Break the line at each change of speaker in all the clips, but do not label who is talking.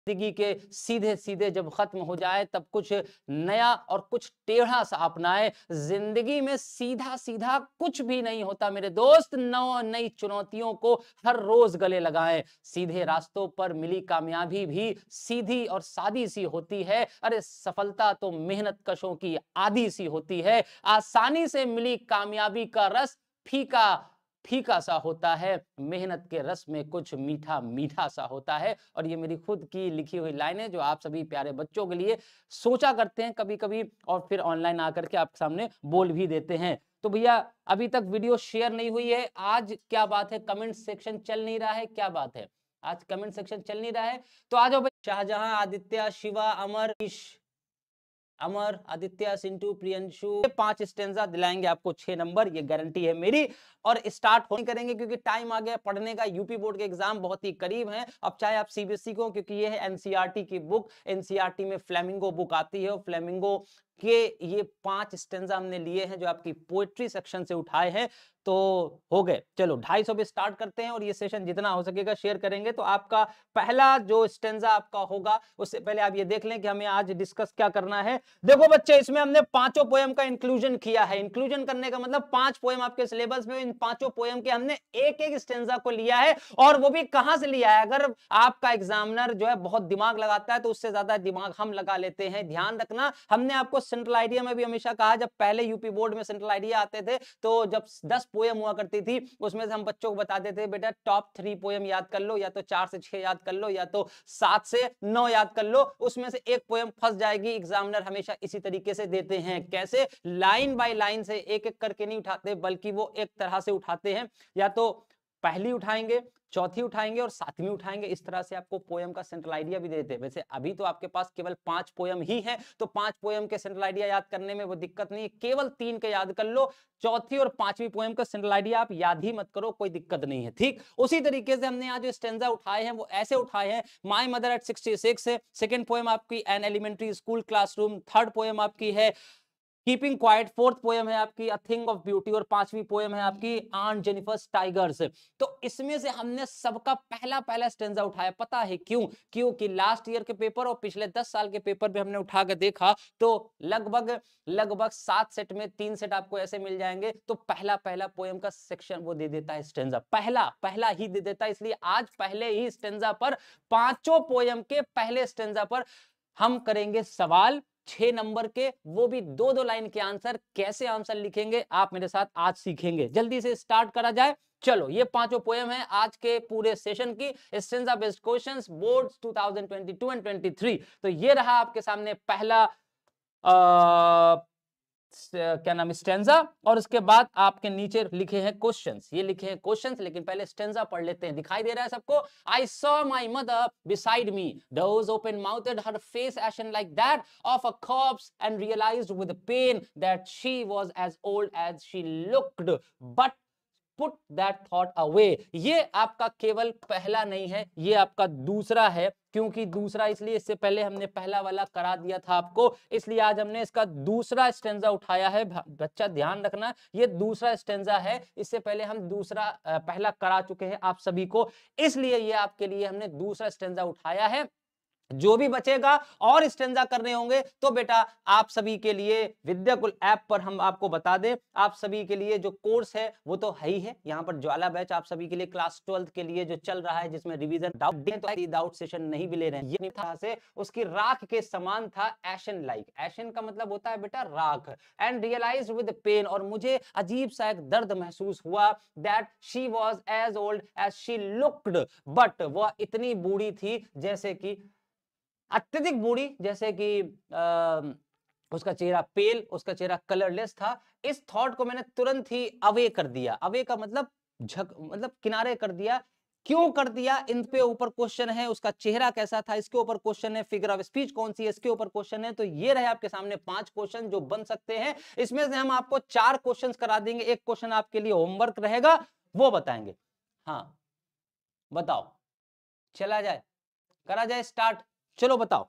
जिंदगी के सीधे सीधे जब खत्म हो जाए तब कुछ नया और कुछ टेढ़ा सा अपनाए। जिंदगी में सीधा सीधा कुछ भी नहीं होता मेरे दोस्त, नई चुनौतियों को हर रोज गले लगाएं। सीधे रास्तों पर मिली कामयाबी भी सीधी और सादी सी होती है। अरे सफलता तो मेहनत कशों की आदी सी होती है। आसानी से मिली कामयाबी का रस फीका फीका सा होता है, मेहनत के रस में कुछ मीठा मीठा सा होता है। और ये मेरी खुद की लिखी हुई लाइनें जो आप सभी प्यारे बच्चों के लिए सोचा करते हैं कभी कभी और फिर ऑनलाइन आकर के आपके सामने बोल भी देते हैं। तो भैया अभी तक वीडियो शेयर नहीं हुई है, आज क्या बात है, कमेंट सेक्शन चल नहीं रहा है, क्या बात है, आज कमेंट सेक्शन चल नहीं रहा है? तो आ जाओ भाई। शाहजहां, आदित्य, शिवा, अमर, अमर, आदित्य, सिंटू, प्रियंशु, 5 स्टेंजा दिलाएंगे आपको 6 नंबर, ये गारंटी है मेरी। और स्टार्ट होने करेंगे क्योंकि टाइम आ गया पढ़ने का, यूपी बोर्ड के एग्जाम बहुत ही करीब हैं। अब चाहे आप सीबीएसई को, क्योंकि ये है एनसीईआरटी की बुक, एनसीईआरटी में फ्लेमिंगो बुक आती है और फ्लेमिंगो के ये 5 स्टेंजा हमने लिए हैं जो आपकी पोएट्री सेक्शन से उठाए हैं। तो हो गए, चलो 250 पे स्टार्ट करते हैं और ये सेशन जितना हो सकेगा शेयर करेंगे। तो आपका पहला जो स्टेंजा आपका होगा, उससे पहले आप ये देख लें कि हमें आज डिस्कस क्या करना है। देखो बच्चे, इसमें हमने 5 पोएम का इंक्लूजन किया है। इंक्लूजन करने का मतलब 5 पोएम आपके सिलेबस में, इन 5 पोएम के हमने एक एक स्टेंजा को लिया है। और वो भी कहां से लिया है? अगर आपका एग्जामिनर जो है बहुत दिमाग लगाता है तो उससे ज्यादा दिमाग हम लगा लेते हैं। ध्यान रखना, हमने आपको सेंट्रल आइडिया में भी हमेशा कहा, जब पहले यूपी बोर्ड में सेंट्रल आइडिया आते थे तो जब 10 पोएम हुआ करती थी उसमें से हम बच्चों को बताते थे बेटा टॉप 3 पोएम याद कर लो, या तो 4 से 6 याद कर लो, या तो 7 से 9 याद कर लो। उसमें से एक पोएम फंस जाएगी। एग्जामिनर हमेशा इसी तरीके से देते हैं। कैसे? लाइन बाय लाइन से, एक एक करके नहीं उठाते, बल्कि वो एक तरह से उठाते हैं। या तो पहली उठाएंगे, चौथी उठाएंगे और 7वीं उठाएंगे। इस तरह से आपको पोएम का सेंट्रल आइडिया भी देते हैं। वैसे अभी तो आपके पास केवल 5 पोएम ही है, तो 5 पोएम के सेंट्रल आइडिया याद करने में वो दिक्कत नहीं है, केवल 3 के याद कर लो। चौथी और 5वीं पोएम का सेंट्रल आइडिया आप याद ही मत करो, कोई दिक्कत नहीं है, ठीक। उसी तरीके से हमने यहाँ जो स्टेंजा उठाए हैं वो ऐसे उठाए हैं। माई मदर एट 66 है, सेकेंड पोएम आपकी an elementary school classroom, third poem आपकी है कीपिंग क्वाइट, फोर्थ पोएम है आपकी अ थिंग ऑफ ब्यूटी और 5वीं पोएम है आपकी आंट जेनिफर्स टाइगर्स। तो इसमें से हमने सबका पहला पहला स्टेंजा उठाया। पता है क्यों? क्योंकि लास्ट ईयर के पेपर और पिछले 10 साल के पेपर भी हमने उठा कर देखा तो लगभग लगभग 7 सेट में 3 सेट आपको ऐसे मिल जाएंगे। तो पहला पहला पोएम का सेक्शन वो दे देता है, स्टेंजा पहला पहला ही दे देता है। इसलिए आज पहले ही स्टेंजा पर, 5 पोएम के पहले स्टेंजा पर हम करेंगे सवाल 6 नंबर के, वो भी 2-2 लाइन के आंसर। कैसे आंसर लिखेंगे आप मेरे साथ आज सीखेंगे। जल्दी से स्टार्ट करा जाए। चलो, ये 5 पोएम है आज के पूरे सेशन की stanza based questions boards 2022 and 23। तो ये रहा आपके सामने पहला क्या नाम, स्टेंजा। और उसके बाद आपके नीचे लिखे हैं क्वेश्चंस, ये लिखे हैं क्वेश्चंस, लेकिन पहले स्टेंजा पढ़ लेते हैं। दिखाई दे रहा है सबको? I saw my mother beside me, doze open mouthed, her face ashen like that of a corpse and realised with pain that she was as old as she looked, but put that thought away. ये आपका केवल पहला नहीं है, ये आपका दूसरा है। क्योंकि दूसरा इसलिए, इससे पहले हमने पहला वाला करा दिया था आपको, इसलिए आज हमने इसका दूसरा स्टेंजा उठाया है। बच्चा ध्यान रखना, ये दूसरा स्टेंजा है। इससे पहले हम दूसरा पहला करा चुके हैं आप सभी को, इसलिए ये आपके लिए हमने दूसरा स्टेंजा उठाया है। जो भी बचेगा और स्टेंजा करने होंगे तो बेटा आप सभी के लिए विद्याकुल ऐप पर हम आपको बता दें, आप सभी के लिए जो कोर्स है वो तो है ही है। यहाँ पर ज्वाला बैच आप सभी के लिए क्लास 12th के लिए जो चल रहा है, जिसमें रिवीजन डाउट सेशन नहीं भी ले रहे हैं। ये था से उसकी राख के समान था, एशन लाइक। एशन का मतलब होता है बेटा राख। एंड रियलाइज्ड विद पेन, और मुझे अजीब सा एक दर्द महसूस हुआ। That she was as old as she looked, but वह इतनी बूढ़ी थी जैसे कि, अत्यधिक बूढ़ी, जैसे कि उसका चेहरा पेल, उसका चेहरा कलरलेस था। इस थॉट को मैंने तुरंत ही अवे कर दिया। अवे का मतलब मतलब किनारे कर दिया। क्यों कर दिया? इन पे ऊपर क्वेश्चन है, उसका चेहरा कैसा था इसके ऊपर क्वेश्चन है, फिगर ऑफ स्पीच कौन सी है इसके ऊपर क्वेश्चन है। तो ये रहे आपके सामने 5 क्वेश्चन जो बन सकते हैं। इसमें से हम आपको 4 क्वेश्चन करा देंगे, एक क्वेश्चन आपके लिए होमवर्क रहेगा, वो बताएंगे। हाँ बताओ, चला जाए, करा जाए स्टार्ट। चलो बताओ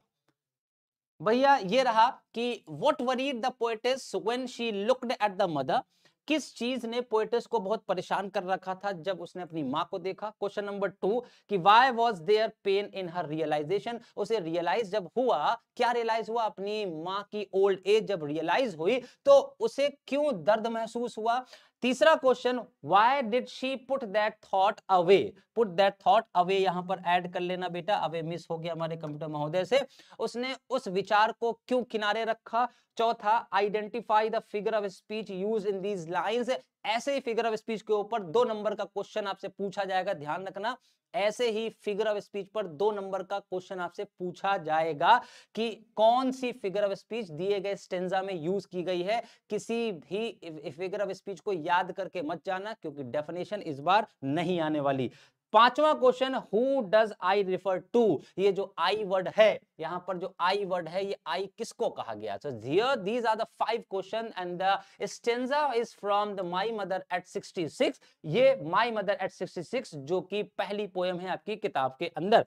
भैया। ये रहा कि what worried the poetess when she looked at the mother, किस चीज ने पोएटिस को बहुत परेशान कर रखा था जब उसने अपनी मां को देखा? क्वेश्चन नंबर 2 कि why was there pain in her realisation, उसे रियलाइज जब हुआ, क्या रियलाइज हुआ? अपनी मां की ओल्ड एज जब रियलाइज हुई तो उसे क्यों दर्द महसूस हुआ? तीसरा question, why did she put that thought away? Put that thought away यहां पर ऐड कर लेना बेटा, अवे मिस हो गया हमारे कंप्यूटर महोदय से। उसने उस विचार को क्यों किनारे रखा? चौथा, identify the figure of speech use in these lines. ऐसे ही फिगर ऑफ स्पीच के ऊपर 2 नंबर का क्वेश्चन आपसे पूछा जाएगा, ध्यान रखना। ऐसे ही फिगर ऑफ स्पीच पर 2 नंबर का क्वेश्चन आपसे पूछा जाएगा कि कौन सी फिगर ऑफ स्पीच दिए गए स्टेंजा में यूज की गई है। किसी भी फिगर ऑफ स्पीच को याद करके मत जाना, क्योंकि डेफिनेशन इस बार नहीं आने वाली। पांचवा question, who does I refer to? ये जो आई वर्ड है, यहां पर जो आई वर्ड है, ये आई किसको कहा गया? So here these are the 5 question and the stanza is from the My Mother at 66। ये My Mother at 66 जो कि पहली पोयम है आपकी किताब के अंदर।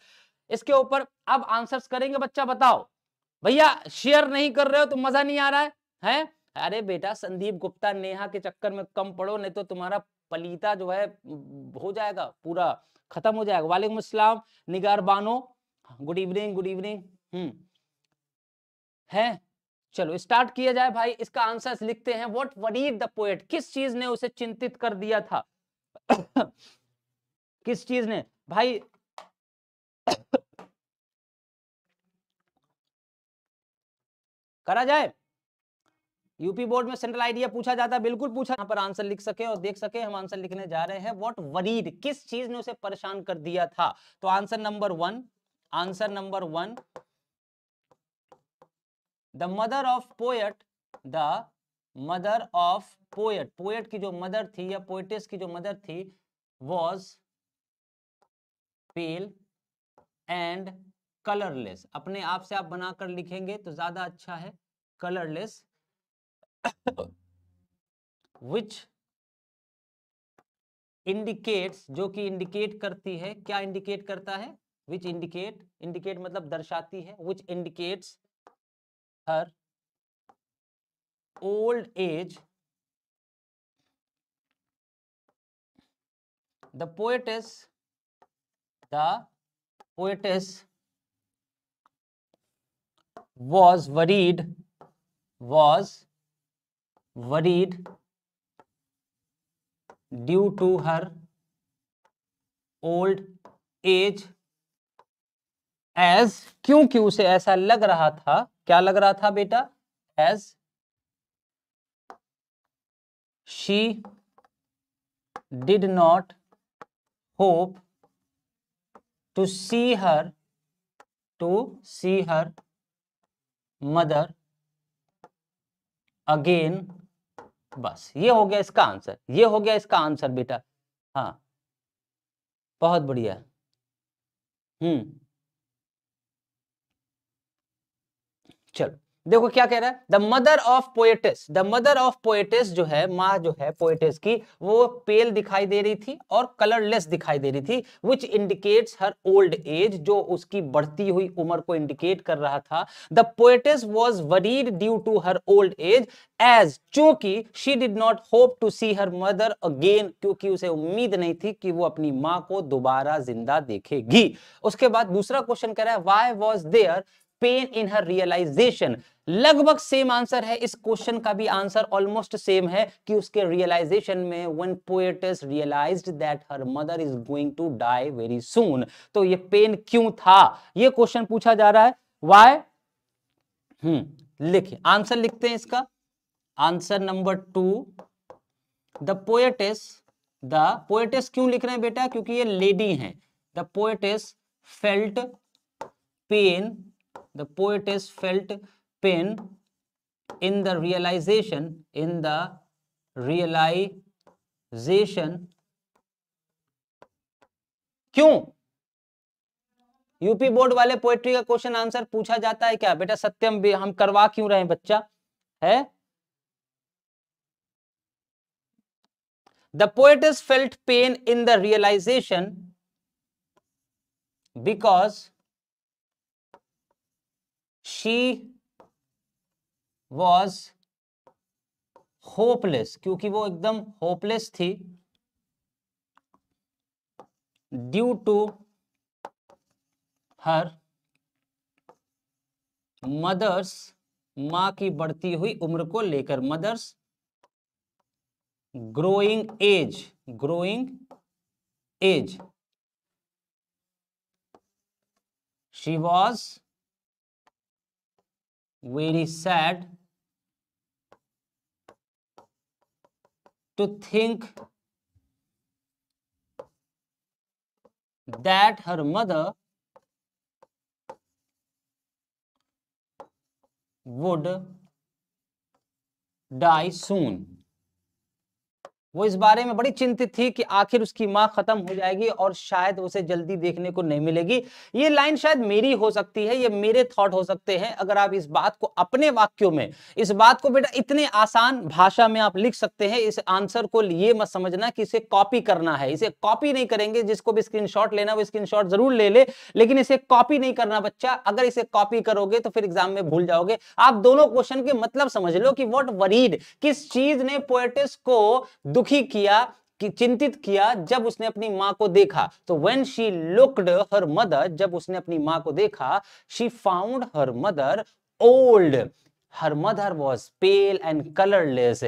इसके ऊपर अब आंसर्स करेंगे। बच्चा बताओ, भैया शेयर नहीं कर रहे हो तो मजा नहीं आ रहा है? अरे बेटा, संदीप गुप्ता नेहा के चक्कर में कम पड़ो, नहीं तो तुम्हारा पलीता जो है हो जाएगा, पूरा खत्म हो जाएगा। वालेकुम अस्सलाम Nigar Bano, good evening, good evening. है, चलो स्टार्ट किया जाए भाई। इसका आंसर लिखते हैं। व्हाट वरीड द पोएट, किस चीज ने उसे चिंतित कर दिया था? किस चीज ने भाई? करा जाए, यूपी बोर्ड में सेंट्रल आइडिया पूछा जाता है, बिल्कुल पूछा, यहाँ पर आंसर लिख सके और देख सके। हम आंसर लिखने जा रहे हैं। व्हाट वरीड, किस चीज ने उसे परेशान कर दिया था? तो answer number 1, answer number 1, the mother of poet, the mother of poet, poet की जो मदर थी या पोएटिस की जो मदर थी, वॉज पेल एंड कलरलेस। अपने आप से आप बनाकर लिखेंगे तो ज्यादा अच्छा है, कलरलेस, which indicates, जो कि इंडिकेट करती है, क्या इंडिकेट करता है? which indicate, indicate मतलब दर्शाती है, which indicates her old age, the poetess was worried due to her old age as, क्योंकि उसे ऐसा लग रहा था, क्या लग रहा था बेटा? as she did not hope to see her mother again। बस ये हो गया इसका आंसर, ये हो गया इसका आंसर बेटा। हाँ, बहुत बढ़िया। चलो देखो क्या कह रहा है। The mother of poet's, the mother of poet's जो है, माँ जो है पोएटिस की, वो पेल दिखाई दे रही थी और कलरलेस दिखाई दे रही थी। Which indicates her old as, जो उसकी बढ़ती हुई उम्र को इंडिकेट कर रहा था। The poetess was worried due to her old age age, चूंकि she did not hope to see her mother again, क्योंकि उसे उम्मीद नहीं थी कि वो अपनी माँ को दोबारा जिंदा देखेगी। उसके बाद दूसरा क्वेश्चन कह रहा है, why was there pain in her realisation. लगभग सेम आंसर है, इस क्वेश्चन का भी आंसर ऑलमोस्ट सेम है कि उसके रियलाइजेशन में, when poetess realised that her mother is going to die very soon. तो ये पेन क्यों था, ये क्वेश्चन पूछा जा रहा है। व्हाई, लिखिए आंसर, लिखते हैं इसका आंसर नंबर 2, द पोएटिस क्यों लिख रहे हैं बेटा? क्योंकि ये लेडी हैं। The poetess felt pain, the poetess felt pain in the realization, क्यों? यूपी बोर्ड वाले पोएट्री का क्वेश्चन आंसर पूछा जाता है क्या बेटा? सत्यम हम करवा क्यों रहे हैं बच्चा? है the poetess felt pain in the realization because she was hopeless, क्योंकि वो एकदम होपलेस थी, ड्यू टू हर मदर्स, मां की बढ़ती हुई उम्र को लेकर, mother's growing age, growing age, she was very sad to think that her mother would die soon. वो इस बारे में बड़ी चिंतित थी कि आखिर उसकी मां खत्म हो जाएगी और शायद उसे जल्दी देखने को नहीं मिलेगी। ये लाइन शायद मेरी हो सकती है, ये मेरे थॉट हो सकते हैं। अगर आप इस बात को अपने वाक्यों में, इस बात को बेटा इतने आसान भाषा में आप लिख सकते हैं, इस आंसर को ये मत समझना कि इसे कॉपी करना है, इसे कॉपी नहीं करेंगे। जिसको भी स्क्रीनशॉट लेना वो स्क्रीनशॉट जरूर ले ले, लेकिन इसे कॉपी नहीं करना बच्चा। अगर इसे कॉपी करोगे तो फिर एग्जाम में भूल जाओगे। आप दोनों क्वेश्चन के मतलब समझ लो कि व्हाट वरीड, किस चीज ने पोएटिस को दुखी किया, कि चिंतित किया जब उसने अपनी मां को देखा। तो when she looked her mother, जब उसने अपनी मां को देखा, she found her mother old, her mother was pale and colourless.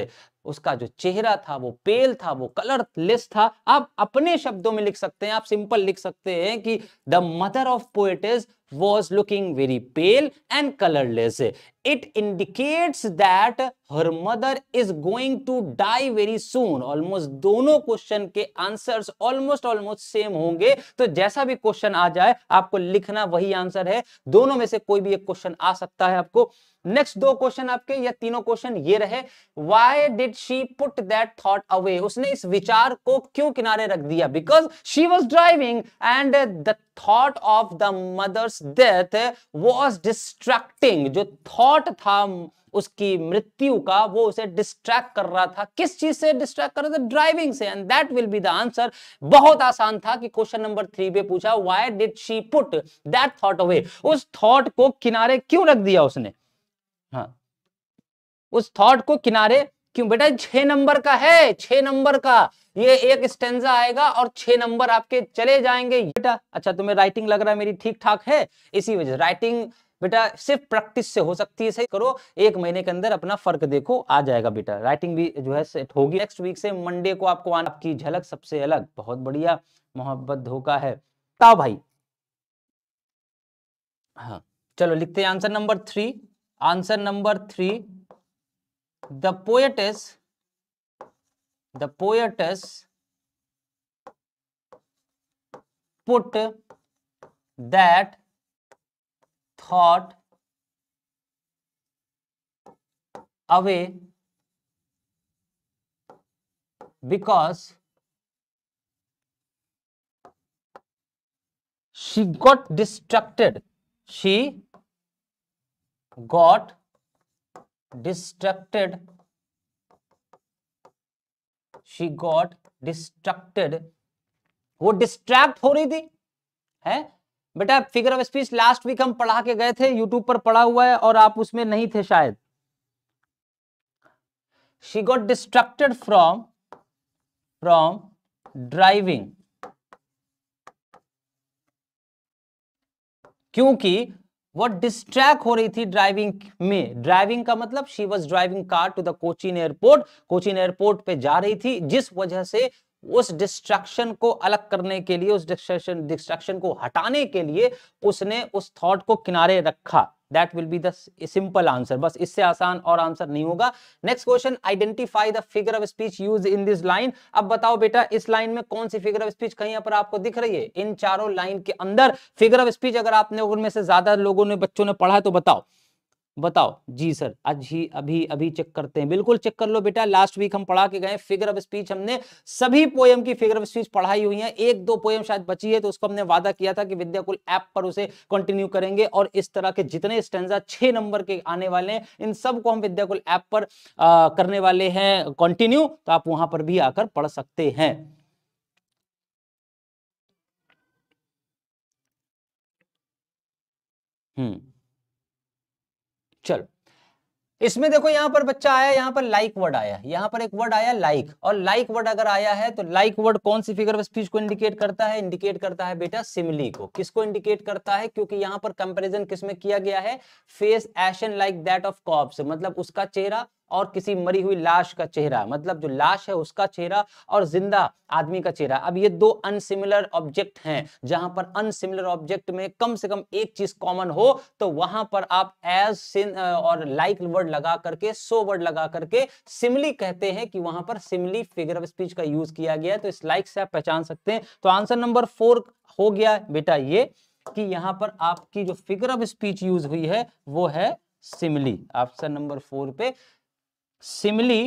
उसका जो चेहरा था वो पेल था, वो कलरलेस था। आप अपने शब्दों में लिख सकते हैं, आप सिंपल लिख सकते हैं कि the mother of poet's was looking very pale and colorless. It indicates that her mother is going to die very soon. Almost दोनों क्वेश्चन के आंसर्स ऑलमोस्ट सेम होंगे। तो जैसा भी क्वेश्चन आ जाए आपको लिखना वही आंसर है। दोनों में से कोई भी एक क्वेश्चन आ सकता है आपको। नेक्स्ट दो क्वेश्चन आपके, या तीनों क्वेश्चन ये रहे। Why did she put that thought away? उसने इस विचार को क्यों किनारे रख दिया? Because she was driving and the thought of the mother's death was distracting. जो thought था उसकी मृत्यु का, वो उसे डिस्ट्रैक्ट कर रहा था। किस चीज से डिस्ट्रैक्ट कर रहा था? ड्राइविंग से। And that will be the answer. बहुत आसान था कि क्वेश्चन नंबर 3 पे पूछा why did she put that thought away, उस थॉट को किनारे क्यों रख दिया उसने। हाँ, उस थॉट को किनारे क्यों? बेटा 6 नंबर का है, 6 नंबर का ये एक स्टेंजा आएगा और 6 नंबर आपके चले जाएंगे बेटा। अच्छा, तुम्हें राइटिंग लग रहा है मेरी ठीक ठाक है, इसी वजह से राइटिंग बेटा सिर्फ प्रैक्टिस से हो सकती है। सही करो, 1 महीने के अंदर अपना फर्क देखो, आ जाएगा बेटा। राइटिंग भी जो है सेट होगी। नेक्स्ट वीक से मंडे को आपको आना, आपकी झलक सबसे अलग, बहुत बढ़िया, मोहब्बत धोखा है। बताओ भाई। हाँ, चलो लिखते हैं answer number 3। Answer number 3, the poetess put that thought away because she got distracted. She got distracted. She got distracted. वो डिस्ट्रैक्ट हो रही थी, है बेटा। Figure of speech last week हम पढ़ा के गए थे, यूट्यूब पर पढ़ा हुआ है और आप उसमें नहीं थे शायद। She got distracted from driving, क्योंकि वो डिस्ट्रैक्ट हो रही थी ड्राइविंग में। ड्राइविंग का मतलब she was driving car to the Cochin airport, Cochin airport पे जा रही थी, जिस वजह से उस डिस्ट्रैक्शन को अलग करने के लिए, उस डिस्ट्रैक्शन को हटाने के लिए उसने उस थॉट को किनारे रखा। That will be the simple answer. बस इससे आसान और आंसर नहीं होगा। Next question, identify the figure of speech used in this line. अब बताओ बेटा इस लाइन में कौन सी फिगर ऑफ स्पीच कहीं पर आपको दिख रही है? इन चारों लाइन के अंदर फिगर ऑफ स्पीच अगर आपने उनमें से ज्यादा लोगों ने, बच्चों ने पढ़ा है तो बताओ। बताओ जी सर, आज ही अभी अभी चेक करते हैं। बिल्कुल चेक कर लो बेटा, लास्ट वीक हम पढ़ा के गए फिगर ऑफ स्पीच। हमने सभी पोएम की फिगर ऑफ स्पीच पढ़ाई हुई है। 1-2 पोएम शायद बची है, तो उसको हमने वादा किया था कि विद्याकुल ऐप पर उसे कंटिन्यू करेंगे। और इस तरह के जितने स्टैंजा 6 नंबर के आने वाले हैं, इन सब को हम विद्याकुल ऐप पर करने वाले हैं कंटिन्यू, तो आप वहां पर भी आकर पढ़ सकते हैं। चलो इसमें देखो यहां पर बच्चा आया, यहां पर लाइक वर्ड आया, यहां पर एक वर्ड आया लाइक, और लाइक वर्ड अगर आया है तो लाइक वर्ड कौन सी फिगर ऑफ स्पीच को इंडिकेट करता है? इंडिकेट करता है बेटा सिमिली को। किसको इंडिकेट करता है? क्योंकि यहां पर कंपैरिजन किसमें किया गया है? Face ashen like that of corps, मतलब उसका चेहरा और किसी मरी हुई लाश का चेहरा, मतलब जो लाश है उसका चेहरा और जिंदा आदमी का चेहरा। अब ये दो अनसिमिलर ऑब्जेक्ट हैं, जहां पर अनसिमिलर ऑब्जेक्ट में कम से कम एक चीज कॉमन हो तो वहां पर आप एज और लाइक वर्ड लगा करके, सो वर्ड लगा करके सिमिली कहते हैं कि वहां पर सिमिली फिगर ऑफ स्पीच का यूज किया गया है। तो इस लाइक से आप पहचान सकते हैं। तो आंसर नंबर 4 हो गया बेटा ये कि यहां पर आपकी जो फिगर ऑफ स्पीच यूज हुई है वो है सिमिली। ऑप्शन नंबर 4 पे सिमिली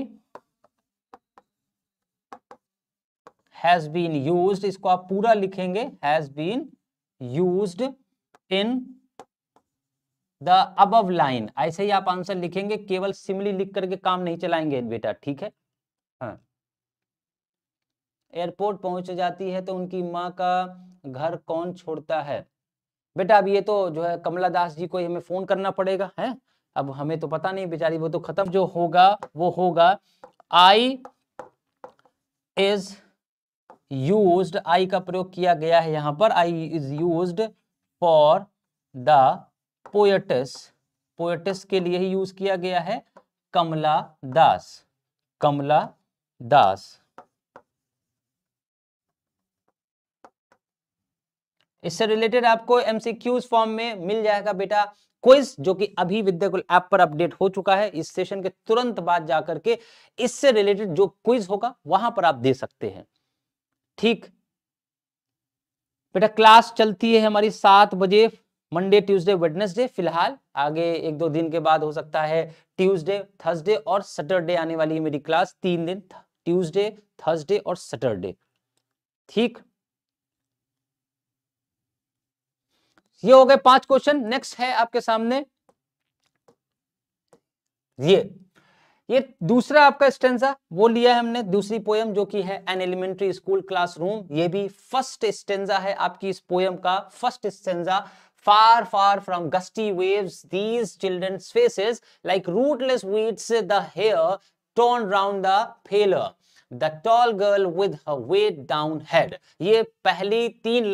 हैज बीन यूज्ड, इसको आप पूरा लिखेंगे, has been used in the above line. ऐसे ही आप आंसर लिखेंगे, केवल सिमिली लिख करके काम नहीं चलाएंगे बेटा, ठीक है। हाँ, एयरपोर्ट पहुंच जाती है तो उनकी माँ का घर कौन छोड़ता है? बेटा अब ये तो जो है कमला दास जी को हमें फोन करना पड़ेगा, है। अब हमें तो पता नहीं बेचारी, वो तो खत्म। जो होगा वो होगा आई इज यूज्ड, आई का प्रयोग किया गया है यहां पर, I is used for the poetess, poetess के लिए ही यूज किया गया है, कमला दास, कमला दास। इससे रिलेटेड आपको एमसीक्यूज फॉर्म में मिल जाएगा बेटा क्विज, जो कि अभी विद्याकुल ऐप पर अपडेट हो चुका है। इस सेशन के तुरंत बाद जाकर के इससे रिलेटेड जो क्विज होगा वहां पर आप दे सकते हैं, ठीक बेटा। क्लास चलती है हमारी 7 बजे, मंडे ट्यूसडे वेडनेसडे। फिलहाल आगे 1-2 दिन के बाद हो सकता है ट्यूसडे, थर्सडे और सैटरडे आने वाली है मेरी क्लास, 3 दिन, ट्यूसडे, थर्सडे और सैटरडे, ठीक। ये हो गए 5 क्वेश्चन। नेक्स्ट है आपके सामने ये दूसरा आपका स्टेंजा, वो लिया है हमने, दूसरी पोयम जो कि है एन एलिमेंट्री स्कूल क्लासरूम। ये भी फर्स्ट स्टेंजा है आपकी इस पोयम का, first stanza. Far, far from gusty waves, these children's faces, like rootless weeds, the hair torn round the paler, the tall girl with her weighed down head. ये पहली 3